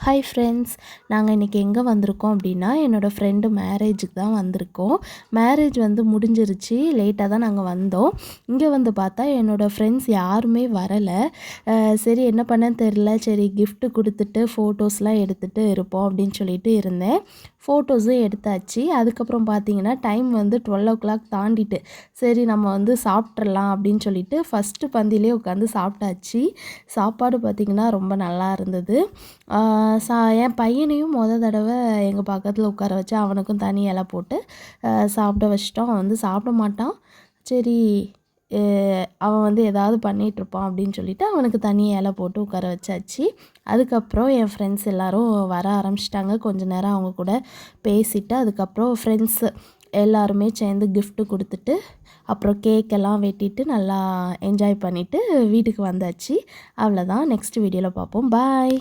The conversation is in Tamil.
ஹாய் ஃப்ரெண்ட்ஸ், நாங்கள் இன்றைக்கி எங்கே வந்திருக்கோம் அப்படின்னா என்னோடய ஃப்ரெண்டு மேரேஜுக்கு தான் வந்திருக்கோம். மேரேஜ் வந்து முடிஞ்சிருச்சு, லேட்டாக தான் நாங்கள் வந்தோம். இங்கே வந்து பார்த்தா என்னோடய ஃப்ரெண்ட்ஸ் யாருமே வரலை. சரி என்ன பண்ணேன்னு தெரில, சரி கிஃப்ட்டு கொடுத்துட்டு ஃபோட்டோஸ்லாம் எடுத்துகிட்டு இருப்போம் அப்படின்னு சொல்லிட்டு இருந்தேன். ஃபோட்டோஸும் எடுத்தாச்சு. அதுக்கப்புறம் பார்த்தீங்கன்னா டைம் வந்து 12:00 தாண்டிட்டு, சரி நம்ம வந்து சாப்பிட்றலாம் அப்படின்னு சொல்லிட்டு ஃபஸ்ட்டு பந்தியிலே உட்காந்து சாப்பிட்டாச்சு. சாப்பாடு பார்த்திங்கன்னா ரொம்ப நல்லா இருந்தது. என் பையனையும் தடவை எங்கள் பக்கத்தில் உட்கார வச்சு அவனுக்கும் தனி இலை போட்டு சாப்பிட வச்சிட்டோம். அவன் வந்து சாப்பிட மாட்டான். சரி அவன் வந்து ஏதாவது பண்ணிகிட்ருப்பான் அப்படின்னு சொல்லிட்டு அவனுக்கு தனி இலை போட்டு உட்கார வச்சாச்சு. அதுக்கப்புறம் என் ஃப்ரெண்ட்ஸ் எல்லோரும் வர ஆரம்பிச்சிட்டாங்க. கொஞ்ச நேரம் அவங்க கூட பேசிவிட்டு அதுக்கப்புறம் ஃப்ரெண்ட்ஸு எல்லாருமே சேர்ந்து கிஃப்ட்டு கொடுத்துட்டு அப்புறம் கேக்கெல்லாம் வெட்டிட்டு நல்லா என்ஜாய் பண்ணிவிட்டு வீட்டுக்கு வந்தாச்சு. அவ்வளோதான். நெக்ஸ்ட் வீடியோவில் பார்ப்போம். பாய்.